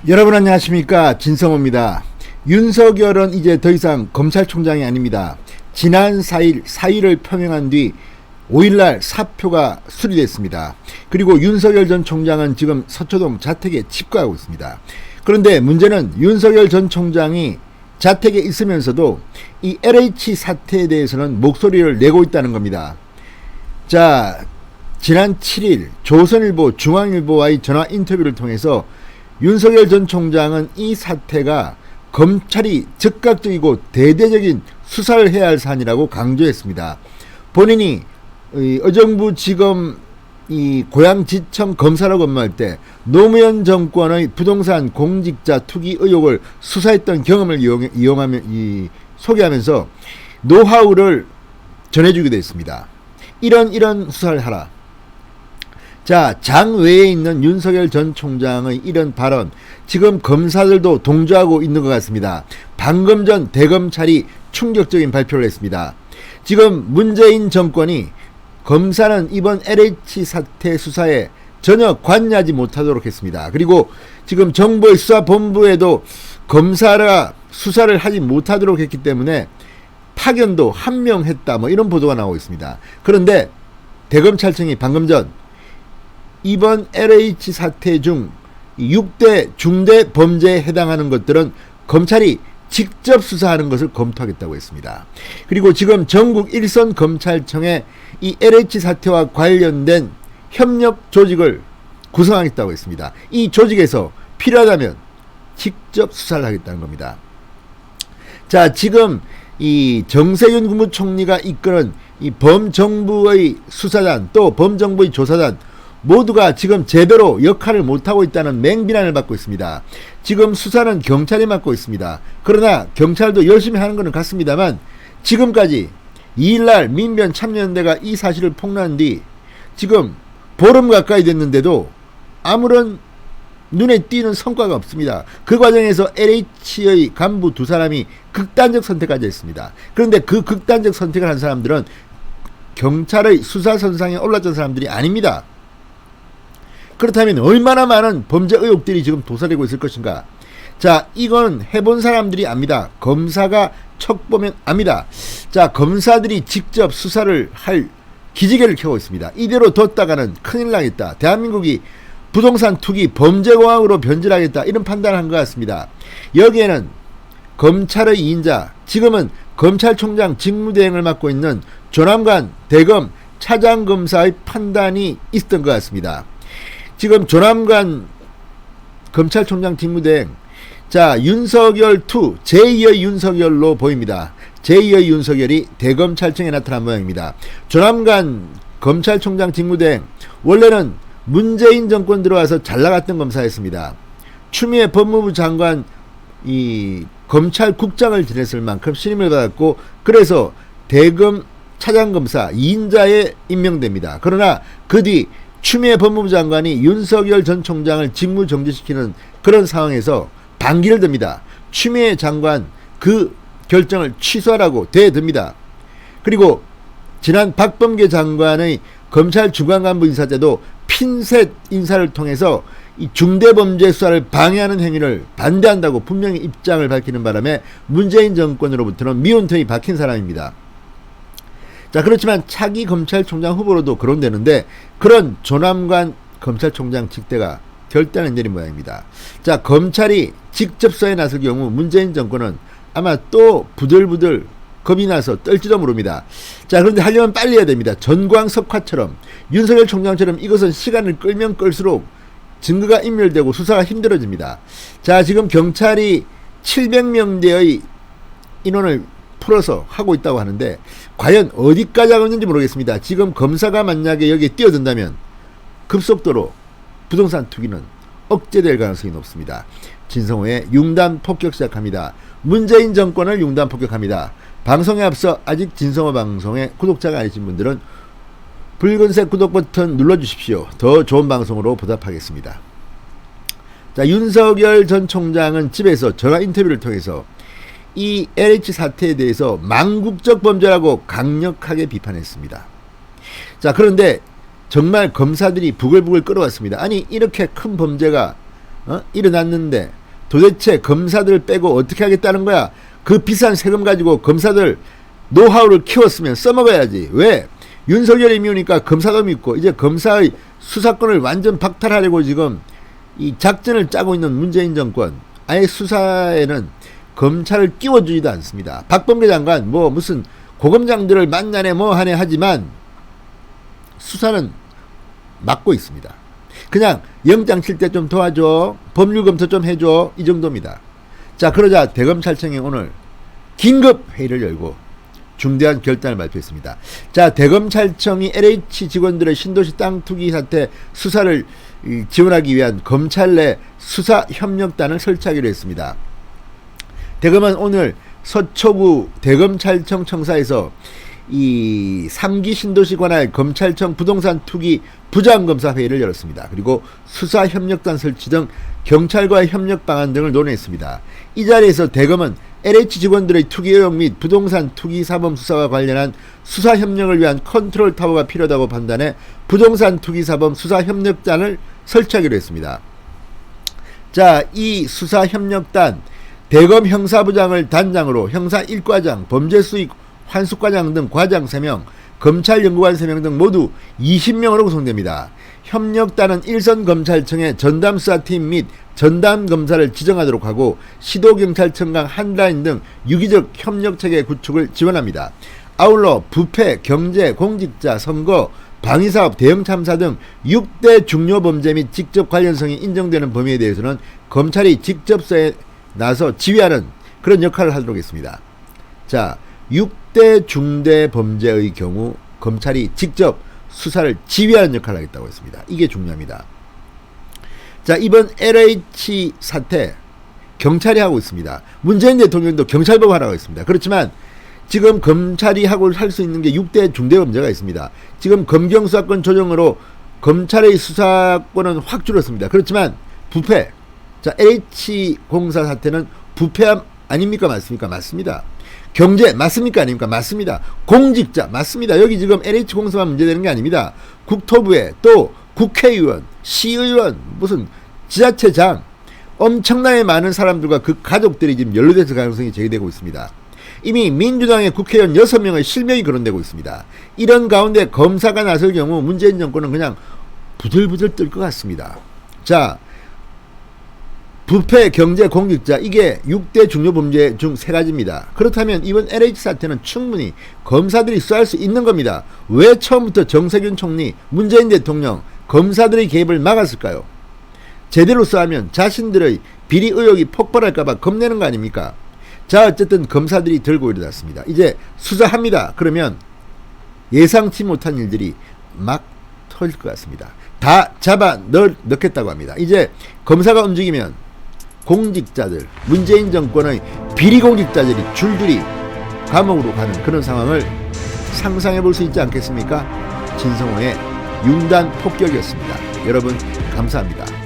여러분 안녕하십니까, 진성호입니다. 윤석열은 이제 더 이상 검찰총장이 아닙니다. 지난 4일 사의를 표명한 뒤 5일날 사표가 수리됐습니다. 그리고 윤석열 전 총장은 지금 서초동 자택에 집거하고 있습니다. 그런데 문제는 윤석열 전 총장이 자택에 있으면서도 이 LH 사태에 대해서는 목소리를 내고 있다는 겁니다. 자, 지난 7일 조선일보, 중앙일보와의 전화 인터뷰를 통해서 윤석열 전 총장은 이 사태가 검찰이 즉각적이고 대대적인 수사를 해야 할 사안이라고 강조했습니다. 본인이 의정부지검 고양지청 검사로 근무할 때 노무현 정권의 부동산 공직자 투기 의혹을 수사했던 경험을 소개하면서 노하우를 전해주기도 했습니다. 이런 수사를 하라. 자, 장외에 있는 윤석열 전 총장의 이런 발언, 지금 검사들도 동조하고 있는 것 같습니다. 방금 전 대검찰이 충격적인 발표를 했습니다. 지금 문재인 정권이 검사는 이번 LH 사태 수사에 전혀 관여하지 못하도록 했습니다. 그리고 지금 정부의 수사본부에도 검사가 수사를 하지 못하도록 했기 때문에 파견도 한명했다, 이런 보도가 나오고 있습니다. 그런데 대검찰청이 방금 전 이번 LH 사태 중 6대 중대 범죄에 해당하는 것들은 검찰이 직접 수사하는 것을 검토하겠다고 했습니다. 그리고 지금 전국 일선 검찰청에 이 LH 사태와 관련된 협력 조직을 구성하겠다고 했습니다. 이 조직에서 필요하다면 직접 수사를 하겠다는 겁니다. 자, 지금 이 정세균 국무총리가 이끄는 이 범정부의 수사단, 또 범정부의 조사단 모두가 지금 제대로 역할을 못하고 있다는 맹비난을 받고 있습니다. 지금 수사는 경찰이 맡고 있습니다. 그러나 경찰도 열심히 하는 것은 같습니다만 지금까지 2일날 민변참여연대가 이 사실을 폭로한 뒤 지금 보름 가까이 됐는데도 아무런 눈에 띄는 성과가 없습니다. 그 과정에서 LH의 간부 두 사람이 극단적 선택까지 했습니다. 그런데 그 극단적 선택을 한 사람들은 경찰의 수사선상에 올랐던 사람들이 아닙니다. 그렇다면 얼마나 많은 범죄 의혹들이 지금 도사리고 있을 것인가. 자, 이건 해본 사람들이 압니다. 검사가 척 보면 압니다. 자, 검사들이 직접 수사를 할 기지개를 켜고 있습니다. 이대로 뒀다가는 큰일 나겠다. 대한민국이 부동산 투기 범죄공항으로 변질하겠다, 이런 판단을 한 것 같습니다. 여기에는 검찰의 2인자, 지금은 검찰총장 직무대행을 맡고 있는 조남관 대검 차장검사의 판단이 있었던 것 같습니다. 지금 조남관 검찰총장 직무대행, 자, 윤석열 2, 제2의 윤석열로 보입니다. 제2의 윤석열이 대검찰청에 나타난 모양입니다. 조남관 검찰총장 직무대행, 원래는 문재인 정권 들어와서 잘나갔던 검사였습니다. 추미애 법무부 장관 검찰국장을 지냈을 만큼 신임을 받았고, 그래서 대검 차장검사 2인자에 임명됩니다. 그러나 그 뒤 추미애 법무부 장관이 윤석열 전 총장을 직무 정지시키는 그런 상황에서 반기를 듭니다. 추미애 장관 그 결정을 취소하라고 대듭니다. 그리고 지난 박범계 장관의 검찰 중앙간부 인사 때도 핀셋 인사를 통해서 이 중대범죄 수사를 방해하는 행위를 반대한다고 분명히 입장을 밝히는 바람에 문재인 정권으로부터는 미운털이 박힌 사람입니다. 자, 그렇지만 차기 검찰총장 후보로도 거론되는데 그런 조남관 검찰총장 직대가 결단을 내린 모양입니다. 자, 검찰이 직접 수사에 나설 경우 문재인 정권은 아마 또 부들부들 겁이 나서 떨지도 모릅니다. 자, 그런데 하려면 빨리 해야 됩니다. 전광석화처럼 윤석열 총장처럼 이것은 시간을 끌면 끌수록 증거가 인멸되고 수사가 힘들어집니다. 자, 지금 경찰이 700명대의 인원을 풀어서 하고 있다고 하는데 과연 어디까지 하고 있는지 모르겠습니다. 지금 검사가 만약에 여기에 뛰어든다면 급속도로 부동산 투기는 억제될 가능성이 높습니다. 진성호의 융단 폭격 시작합니다. 문재인 정권을 융단 폭격합니다. 방송에 앞서 아직 진성호 방송에 구독자가 아니신 분들은 붉은색 구독 버튼 눌러주십시오. 더 좋은 방송으로 보답하겠습니다. 자, 윤석열 전 총장은 집에서 전화 인터뷰를 통해서 이 LH 사태에 대해서 망국적 범죄라고 강력하게 비판했습니다. 자, 그런데 정말 검사들이 부글부글 끓어왔습니다. 아니, 이렇게 큰 범죄가 일어났는데 도대체 검사들 빼고 어떻게 하겠다는 거야? 그 비싼 세금 가지고 검사들 노하우를 키웠으면 써먹어야지. 왜? 윤석열이 미우니까 검사도 믿고 이제 검사의 수사권을 완전 박탈하려고 지금 이 작전을 짜고 있는 문재인 정권. 아예 수사에는 검찰을 끼워주지도 않습니다. 박범계 장관 뭐 무슨 고검장들을 만나네 뭐 하네 하지만 수사는 막고 있습니다. 그냥 영장 칠 때 좀 도와줘, 법률 검토 좀 해줘, 이 정도입니다. 자, 그러자 대검찰청이 오늘 긴급 회의를 열고 중대한 결단을 발표했습니다. 자, 대검찰청이 LH 직원들의 신도시 땅 투기 사태 수사를 지원하기 위한 검찰 내 수사협력단을 설치하기로 했습니다. 대검은 오늘 서초구 대검찰청 청사에서 이 3기 신도시 관할 검찰청 부동산 투기 부장검사 회의를 열었습니다. 그리고 수사협력단 설치 등 경찰과의 협력 방안 등을 논의했습니다. 이 자리에서 대검은 LH 직원들의 투기 의혹 및 부동산 투기 사범 수사와 관련한 수사협력을 위한 컨트롤 타워가 필요하다고 판단해 부동산 투기 사범 수사협력단을 설치하기로 했습니다. 자, 이 수사협력단 대검 형사부장을 단장으로 형사 1과장, 범죄수익 환수과장 등 과장 3명, 검찰연구관 3명 등 모두 20명으로 구성됩니다. 협력단은 일선 검찰청의 전담수사팀 및 전담검사를 지정하도록 하고 시도경찰청과 한라인 등 유기적 협력체계 구축을 지원합니다. 아울러 부패, 경제, 공직자, 선거, 방위사업, 대형참사 등 6대 중요범죄 및 직접 관련성이 인정되는 범위에 대해서는 검찰이 직접 수사에 나서 지휘하는 그런 역할을 하도록 했습니다. 자, 6대 중대 범죄의 경우 검찰이 직접 수사를 지휘하는 역할을 하겠다고 했습니다. 이게 중요합니다. 자, 이번 LH 사태 경찰이 하고 있습니다. 문재인 대통령도 경찰법 하라고 했습니다. 그렇지만 지금 검찰이 하고 할 수 있는 게 6대 중대범죄가 있습니다. 지금 검경수사권 조정으로 검찰의 수사권은 확 줄었습니다. 그렇지만 부패, 자, LH공사 사태는 부패 아닙니까? 맞습니까? 맞습니다. 경제 맞습니까? 아닙니까? 맞습니다. 공직자 맞습니다. 여기 지금 LH공사만 문제되는 게 아닙니다. 국토부에 또 국회의원, 시의원, 무슨 지자체장 엄청나게 많은 사람들과 그 가족들이 지금 연루될 가능성이 제기되고 있습니다. 이미 민주당의 국회의원 6명의 실명이 거론되고 있습니다. 이런 가운데 검사가 나설 경우 문재인 정권은 그냥 부들부들 뜰 것 같습니다. 자, 부패, 경제, 공직자 이게 6대 중요범죄 중 3가지입니다. 그렇다면 이번 LH 사태는 충분히 검사들이 수사할 수 있는 겁니다. 왜 처음부터 정세균 총리, 문재인 대통령, 검사들의 개입을 막았을까요? 제대로 수사하면 자신들의 비리 의혹이 폭발할까봐 겁내는 거 아닙니까? 자, 어쨌든 검사들이 들고 일어났습니다. 이제 수사합니다. 그러면 예상치 못한 일들이 막 터질 것 같습니다. 다 잡아 넣겠다고 합니다. 이제 검사가 움직이면 공직자들, 문재인 정권의 비리 공직자들이 줄줄이 감옥으로 가는 그런 상황을 상상해 볼 수 있지 않겠습니까? 진성호의 융단 폭격이었습니다. 여러분 감사합니다.